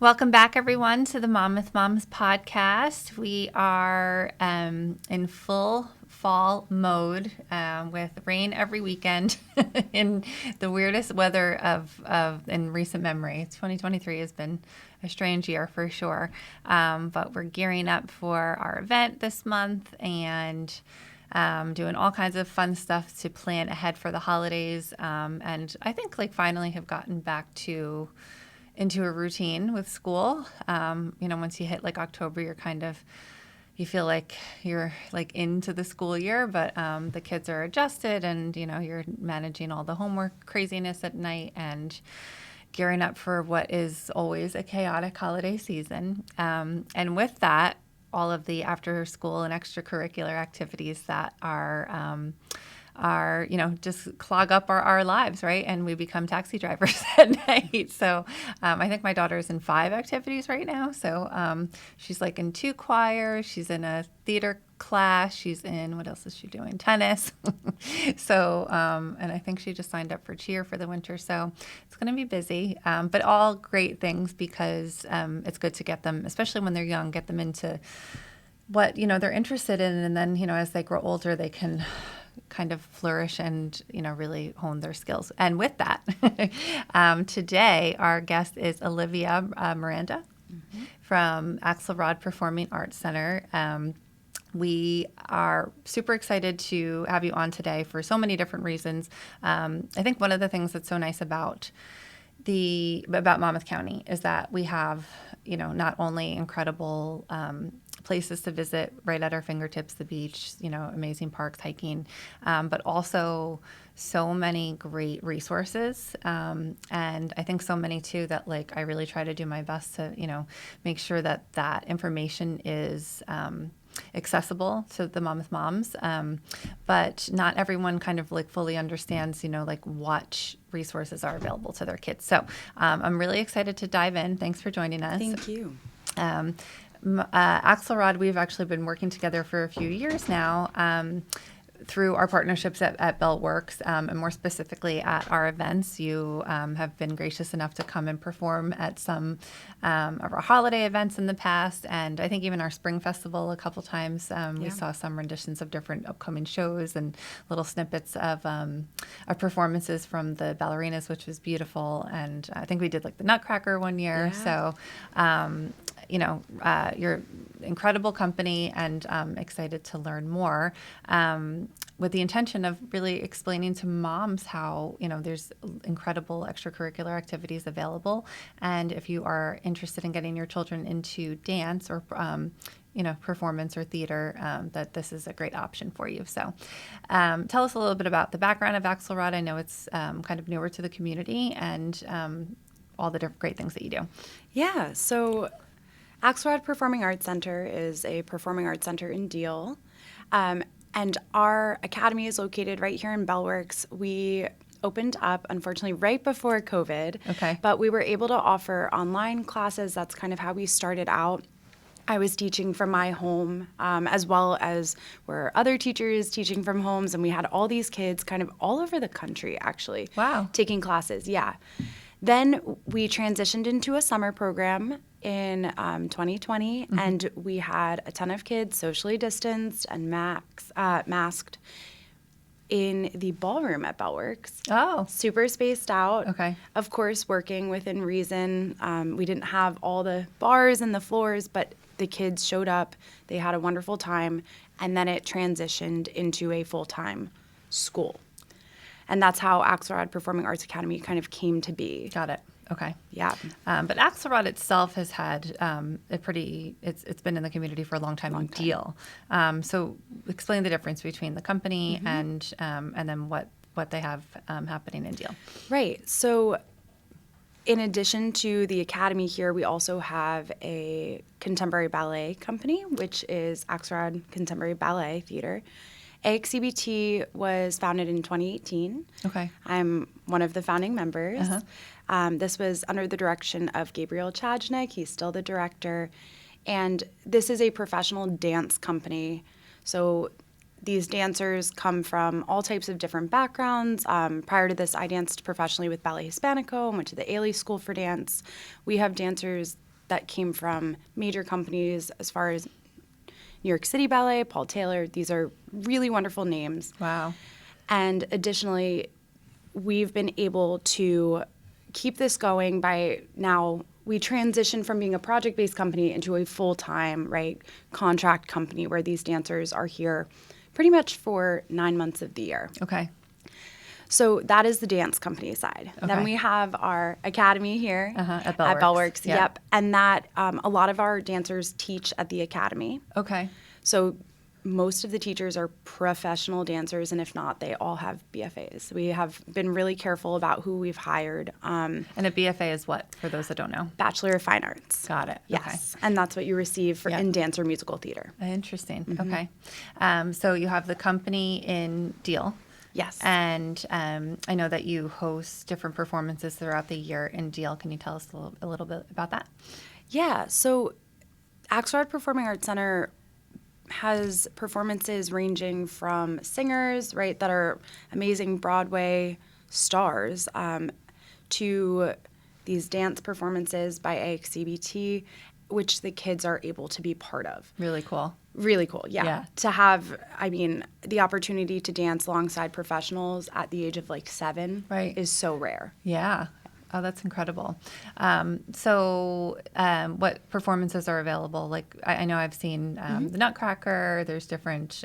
Welcome back, everyone, to the Mom with Moms podcast. We are in full fall mode with rain every weekend in the weirdest weather in recent memory. 2023 has been a strange year for sure, but we're gearing up for our event this month and doing all kinds of fun stuff to plan ahead for the holidays. And I think finally have gotten back into a routine with school. Once you hit October, you feel like you're into the school year, but the kids are adjusted and, you're managing all the homework craziness at night and gearing up for what is always a chaotic holiday season. And with that, all of the after school and extracurricular activities that are just clog up our lives, right? And we become taxi drivers at night. So I think my daughter's in 5 activities right now. So she's in 2 choirs. She's in a theater class. She's in, what else is she doing? Tennis. So, and I think she just signed up for cheer for the winter. So it's going to be busy, but all great things because it's good to get them, especially when they're young, get them into what, they're interested in. And then, as they grow older, they can kind of flourish and, really hone their skills. And with that, today our guest is Olivia Miranda from Axelrod Performing Arts Center. We are super excited to have you on today for so many different reasons. I think one of the things that's so nice about Monmouth County is that we have, not only incredible places to visit right at our fingertips, the beach, amazing parks, hiking, but also so many great resources. And I think so many too that I really try to do my best to, make sure that information is accessible to the Mom with Moms. But not everyone kind of fully understands, what resources are available to their kids. So I'm really excited to dive in. Thanks for joining us. Thank you. Axelrod, we've actually been working together for a few years now through our partnerships at Beltworks, and more specifically at our events. You have been gracious enough to come and perform at some of our holiday events in the past, and I think even our spring festival a couple times. We saw some renditions of different upcoming shows and little snippets of performances from the ballerinas, which was beautiful. And I think we did the Nutcracker one year. Yeah. So you're incredible company, and excited to learn more with the intention of really explaining to moms how, there's incredible extracurricular activities available. And if you are interested in getting your children into dance or performance or theater, that this is a great option for you. So tell us a little bit about the background of Axelrod. I know it's kind of newer to the community, and all the different great things that you do. Yeah, so Axelrod Performing Arts Center is a performing arts center in Deal, and our academy is located right here in Beltworks. We opened up, unfortunately, right before COVID, but we were able to offer online classes. That's kind of how we started out. I was teaching from my home, as well as were other teachers teaching from homes, and we had all these kids kind of all over the country, actually, taking classes. Yeah. Then we transitioned into a summer program in 2020, and we had a ton of kids socially distanced and masked in the ballroom at Beltworks. Oh. Super spaced out. Okay. Of course, working within reason. We didn't have all the bars and the floors, but the kids showed up. They had a wonderful time, and then it transitioned into a full-time school. And that's how Axelrod Performing Arts Academy kind of came to be. Got it. Okay. Yeah. But Axelrod itself has had it's been in the community for a long time. Deal. So explain the difference between the company and then what they have happening in Deal. Right. So in addition to the academy here, we also have a contemporary ballet company, which is Axelrod Contemporary Ballet Theater. AXCBT was founded in 2018. Okay. I'm one of the founding members. This was under the direction of Gabriel Chajnik. He's still the director. And this is a professional dance company. So these dancers come from all types of different backgrounds. Prior to this, I danced professionally with Ballet Hispanico and went to the Ailey School for Dance. We have dancers that came from major companies as far as New York City Ballet, Paul Taylor. These are really wonderful names. Wow. And additionally, we've been able to keep this going by now we transitioned from being a project-based company into a full-time, right, contract company where these dancers are here pretty much for 9 months of the year. Okay. So that is the dance company side. Okay. Then we have our academy here At at Bellworks. Yeah. Yep. And that a lot of our dancers teach at the academy. Okay. So most of the teachers are professional dancers, and if not, they all have BFAs. We have been really careful about who we've hired. And a BFA is what, for those that don't know? Bachelor of Fine Arts. Got it. Yes. And that's what you receive for Yeah. in dance or musical theater. Interesting. Mm-hmm. Okay. So you have the company in Deal. Yes. And I know that you host different performances throughout the year in Deal. Can you tell us a little bit about that? Yeah. So Axelrod Performing Arts Center has performances ranging from singers, right, that are amazing Broadway stars, to these dance performances by AXCBT, which the kids are able to be part of. Really cool. Really cool, yeah. Yeah. To have, I mean, the opportunity to dance alongside professionals at the age of like 7 Right. is so rare. Yeah. Oh, that's incredible. What performances are available? Like, I know I've seen the Nutcracker. There's different,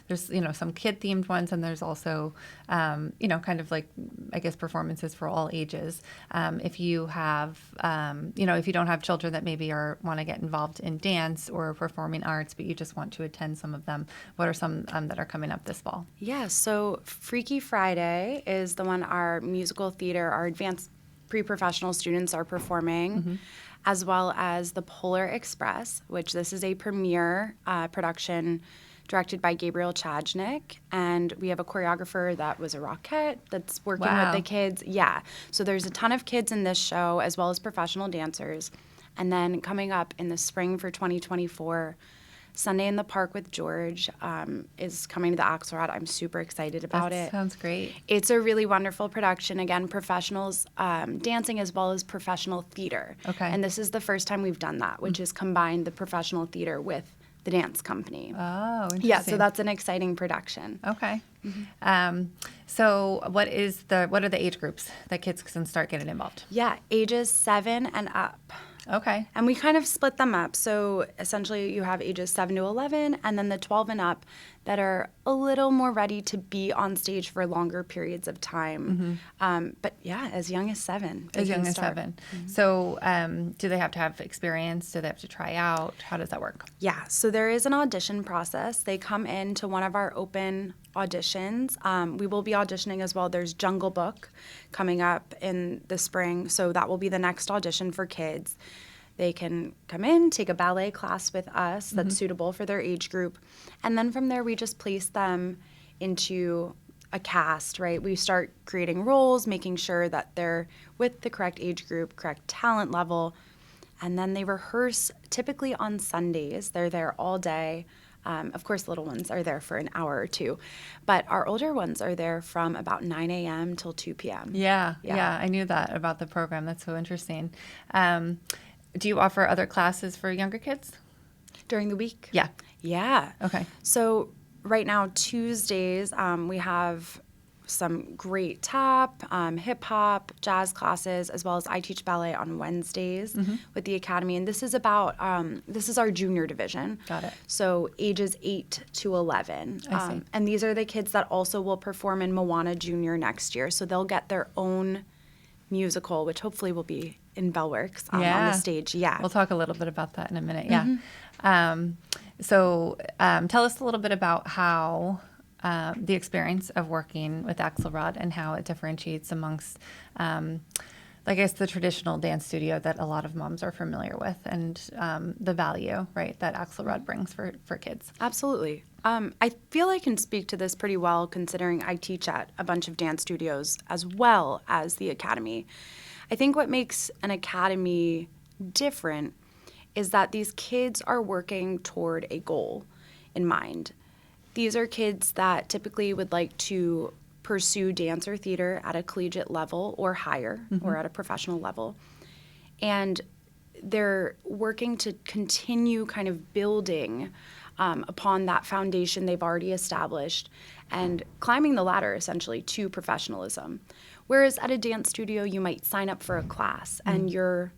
there's, some kid-themed ones, and there's also, kind of like, I guess, performances for all ages. If you have, if you don't have children that maybe want to get involved in dance or performing arts, but you just want to attend some of them, what are some that are coming up this fall? Yeah, so Freaky Friday is the one our musical theater, our advanced pre-professional students are performing, as well as the Polar Express, which this is a premiere production directed by Gabriel Chajnik, and we have a choreographer that was a Rockette that's working with the kids. Yeah, so there's a ton of kids in this show, as well as professional dancers. And then coming up in the spring for 2024, Sunday in the Park with George is coming to the Axelrod. I'm super excited about it. Sounds great. It's a really wonderful production. Again, professionals dancing as well as professional theater. Okay. And this is the first time we've done that, which is combined the professional theater with the dance company. Oh, interesting. Yeah, so that's an exciting production. Okay. So what are the age groups that kids can start getting involved? Yeah, ages 7 and up. Okay. And we kind of split them up. So essentially you have ages 7 to 11 and then the 12 and up that are a little more ready to be on stage for longer periods of time. But yeah, as young as 7. As young as 7. So do they have to have experience? Do they have to try out? How does that work? Yeah, so there is an audition process. They come in to one of our open auditions. We will be auditioning as well. There's Jungle Book coming up in the spring, so that will be the next audition for kids. They can come in, take a ballet class with us that's suitable for their age group, and then from there we just place them into a cast, right? We start creating roles, making sure that they're with the correct age group, correct talent level, and then they rehearse typically on Sundays. They're there all day. Of course, little ones are there for an hour or two, but our older ones are there from about 9 a.m. till 2 p.m. Yeah, I knew that about the program. That's so interesting. Do you offer other classes for younger kids? During the week? Yeah. Yeah. Okay. So right now, Tuesdays, we have some great tap, hip hop, jazz classes, as well as I teach ballet on Wednesdays with the academy. And this is about, this is our junior division. Got it. So ages 8 to 11. I see. And these are the kids that also will perform in Moana Junior next year. So they'll get their own musical, which hopefully will be in Bellworks on the stage. Yeah. We'll talk a little bit about that in a minute. Yeah. So tell us a little bit about how the experience of working with Axelrod and how it differentiates amongst, I guess, the traditional dance studio that a lot of moms are familiar with, and the value, right, that Axelrod brings for kids. Absolutely. I feel I can speak to this pretty well considering I teach at a bunch of dance studios as well as the academy. I think what makes an academy different is that these kids are working toward a goal in mind. These are kids that typically would like to pursue dance or theater at a collegiate level or higher or at a professional level. And they're working to continue kind of building upon that foundation they've already established and climbing the ladder essentially to professionalism. Whereas at a dance studio, you might sign up for a class and you're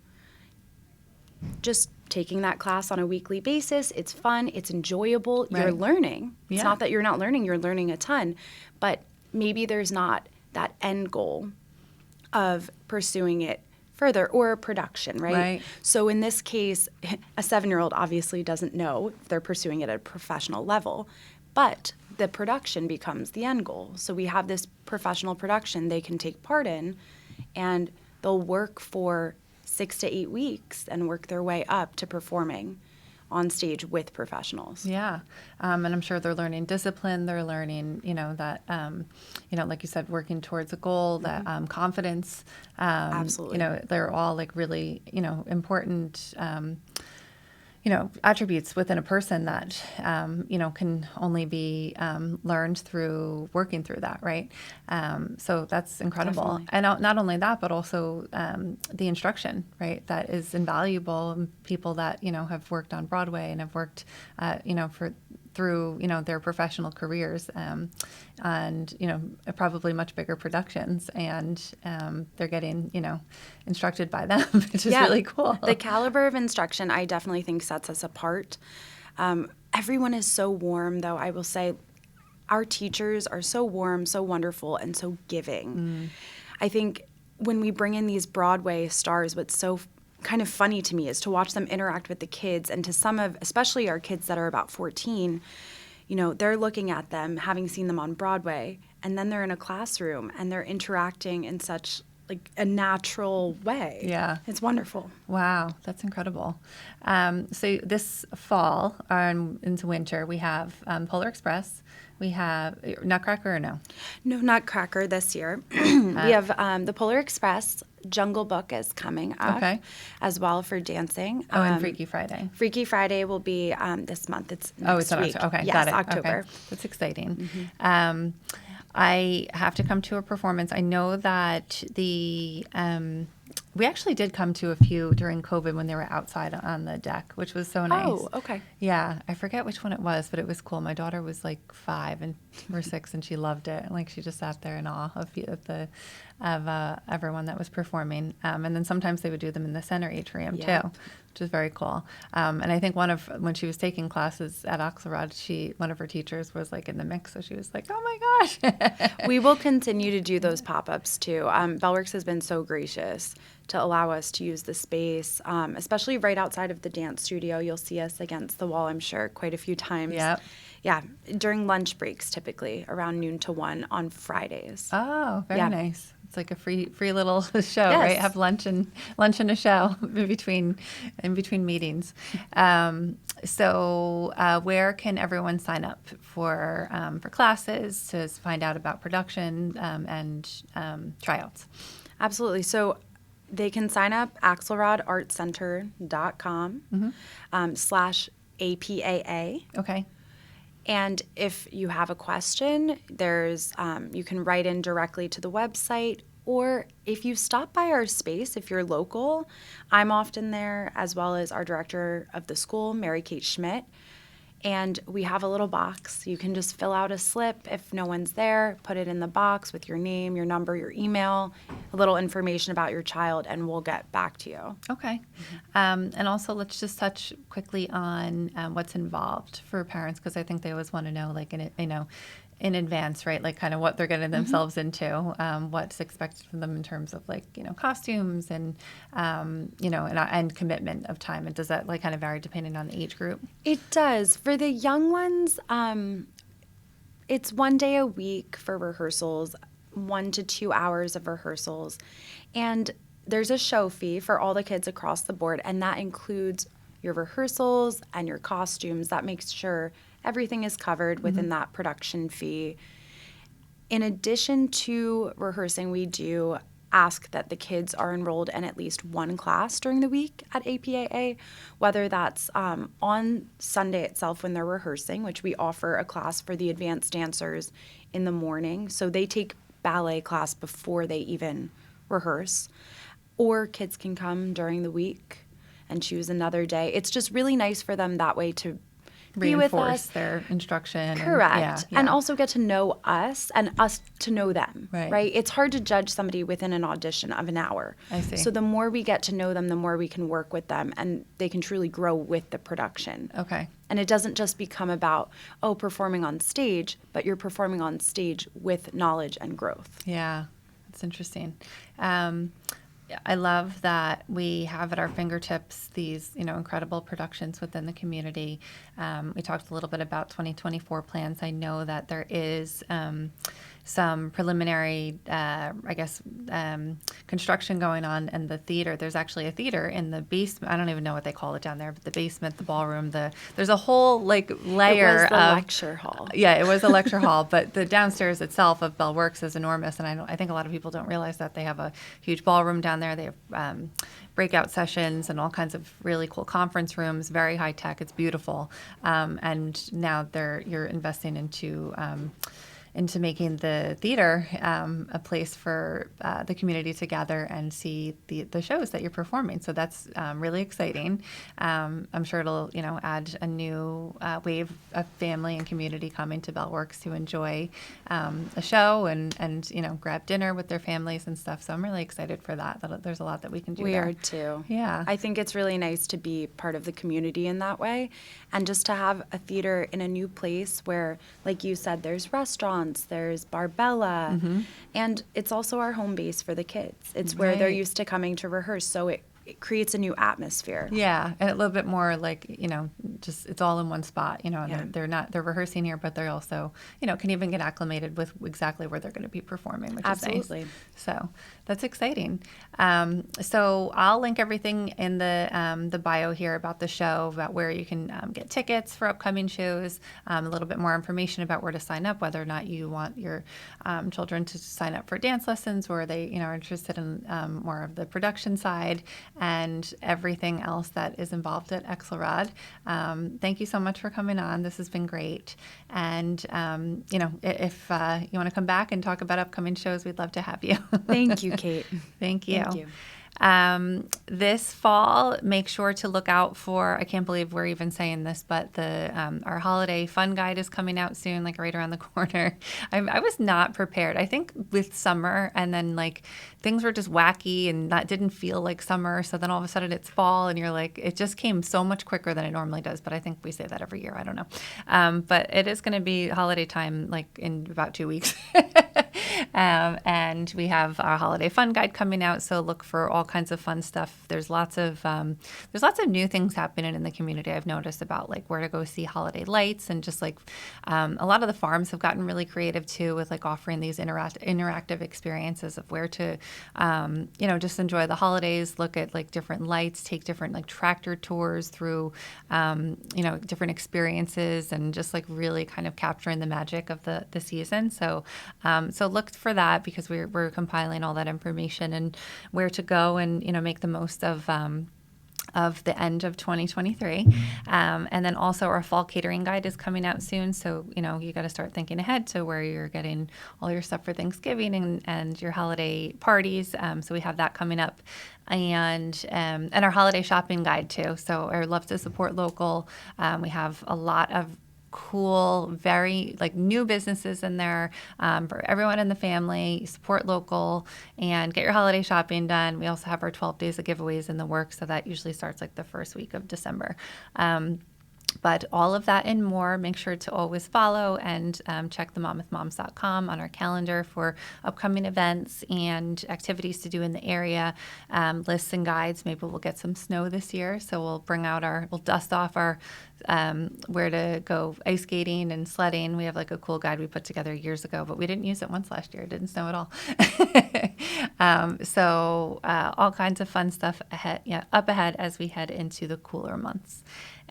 just taking that class on a weekly basis. It's fun. It's enjoyable. Right. You're learning. Yeah. It's not that you're not learning. You're learning a ton. But maybe there's not that end goal of pursuing it further or a production, right? Right. So in this case, a 7-year-old obviously doesn't know if they're pursuing it at a professional level, but the production becomes the end goal. So we have this professional production they can take part in, and they'll work for 6 to 8 weeks and work their way up to performing on stage with professionals. Yeah. And I'm sure they're learning discipline. They're learning, that, like you said, working towards a goal, that confidence. Absolutely. They're all like really, important, attributes within a person that, can only be learned through working through that, right? So that's incredible. Definitely. And not only that, but also the instruction, right? That is invaluable. People that, have worked on Broadway and have worked, through their professional careers and probably much bigger productions, and they're getting instructed by them, which is really cool. The caliber of instruction I definitely think sets us apart. Everyone is so warm, though. I will say our teachers are so warm, so wonderful, and so giving. I think when we bring in these Broadway stars, what's so kind of funny to me is to watch them interact with the kids, and to some of, especially our kids that are about 14, they're looking at them, having seen them on Broadway, and then they're in a classroom and they're interacting in such like a natural way. Yeah. It's wonderful. Wow, that's incredible. So this fall into winter, we have Polar Express. We have Nutcracker or no? No, Nutcracker this year. We have the Polar Express. Jungle Book is coming up as well for dancing. And Freaky Friday. Freaky Friday will be this month. It's next week. Okay, yes, got it. October. Okay. That's exciting. I have to come to a performance. I know that we actually did come to a few during COVID when they were outside on the deck, which was so nice. Oh, okay. Yeah, I forget which one it was, but it was cool. My daughter was like 5 and or 6, and she loved it. Like she just sat there in awe of everyone that was performing. And then sometimes they would do them in the center atrium too, which was very cool. And I think when she was taking classes at Axelrod, one of her teachers was like in the mix, so she was like, "Oh my gosh!" We will continue to do those pop-ups too. Bellworks has been so gracious to allow us to use the space, especially right outside of the dance studio. You'll see us against the wall, I'm sure, quite a few times. Yep. Yeah, during lunch breaks, typically around noon to 1 on Fridays. Oh, very nice. It's like a free little show, right? Have lunch and a show in between meetings. So where can everyone sign up for classes, to find out about production and tryouts? Absolutely. So they can sign up axelrodartscenter.com /APAA. Okay. And if you have a question, there's you can write in directly to the website, or if you stop by our space, if you're local, I'm often there, as well as our director of the school, Mary Kate Schmidt. And we have a little box. You can just fill out a slip if no one's there, put it in the box with your name, your number, your email, a little information about your child, and we'll get back to you. Okay. And also, let's just touch quickly on what's involved for parents, because I think they always want to know, like, in advance, right? Like kind of what they're getting themselves into, what's expected from them in terms of like, costumes and, and commitment of time. And does that like kind of vary depending on the age group? It does. For the young ones, it's 1 day a week for rehearsals, 1 to 2 hours of rehearsals. And there's a show fee for all the kids across the board, and that includes your rehearsals and your costumes. That makes sure everything is covered within that production fee. In addition to rehearsing, we do ask that the kids are enrolled in at least one class during the week at APAA, whether that's on Sunday itself when they're rehearsing, which we offer a class for the advanced dancers in the morning. So they take ballet class before they even rehearse. Or kids can come during the week and choose another day. It's just really nice for them that way to be with Reinforce us. their instruction. Correct. And And also get to know us and us to know them, Right. right? It's hard to judge somebody within an audition of an hour. I see. So the more we get to know them, the more we can work with them, and they can truly grow with the production. Okay. And it doesn't just become about, performing on stage, but you're performing on stage with knowledge and growth. Yeah, that's interesting. I love that we have at our fingertips these, incredible productions within the community. We talked a little bit about 2024 plans. I know that there is some preliminary, construction going on in the theater. There's actually a theater in the basement. I don't even know what they call it down there, but the basement, the ballroom, there's a whole layer It was the of lecture hall. Yeah, it was a lecture hall, but the downstairs itself of Bell Works is enormous, and I think a lot of people don't realize that they have a huge ballroom down there. They have breakout sessions and all kinds of really cool conference rooms, very high tech. It's beautiful, and now you're investing into making the theater a place for the community to gather and see the shows that you're performing. So that's really exciting. I'm sure it'll add a new wave of family and community coming to Bellworks to enjoy a show and grab dinner with their families and stuff. So I'm really excited for that. There's a lot that we can do We there. are too. Yeah. I think it's really nice to be part of the community in that way, and just to have a theater in a new place where, like you said, there's restaurants, there's Barbella, and it's also our home base for the kids. It's where they're Right. used to coming to rehearse, so it creates a new atmosphere. Yeah, and a little bit more just it's all in one spot, and Yeah. they're rehearsing here, but they're also, can even get acclimated with exactly where they're going to be performing, which Absolutely. is nice. So that's exciting. So I'll link everything in the bio here about the show, about where you can get tickets for upcoming shows, a little bit more information about where to sign up, whether or not you want your children to sign up for dance lessons, or they, are interested in more of the production side, and everything else that is involved at Axelrod. Thank you so much for coming on. This has been great. And, if you want to come back and talk about upcoming shows, we'd love to have you. Thank you, Kate. Thank you. Thank you. This fall, make sure to look out for, I can't believe we're even saying this, but our holiday fun guide is coming out soon, right around the corner. I was not prepared. I think with summer, and then things were just wacky and that didn't feel like summer. So then all of a sudden it's fall and you're it just came so much quicker than it normally does. But I think we say that every year. I don't know. But it is going to be holiday time, in about 2 weeks. And we have our holiday fun guide coming out. So look for all kinds of fun stuff. There's lots of new things happening in the community. I've noticed about where to go see holiday lights, and just a lot of the farms have gotten really creative too with offering these interactive experiences of where to just enjoy the holidays, look at different lights, take different tractor tours through different experiences, and just really kind of capturing the magic of the season. So look for that, because we're compiling all that information and where to go and make the most of the end of 2023. And then also our fall catering guide is coming out soon. So, you got to start thinking ahead to where you're getting all your stuff for Thanksgiving and your holiday parties. So we have that coming up. And our holiday shopping guide too. So I would love to support local. We have a lot of cool, very new businesses in there for everyone in the family. Support local and get your holiday shopping done. We also have our 12 days of giveaways in the works, so that usually starts the first week of December. But all of that and more, make sure to always follow and check themomwithmoms.com on our calendar for upcoming events and activities to do in the area, lists and guides. Maybe we'll get some snow this year, so we'll dust off our where to go ice skating and sledding. We have a cool guide we put together years ago, but we didn't use it once last year. It didn't snow at all. So all kinds of fun stuff up ahead as we head into the cooler months.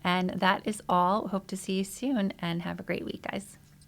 And that is all. Hope to see you soon, and have a great week, guys.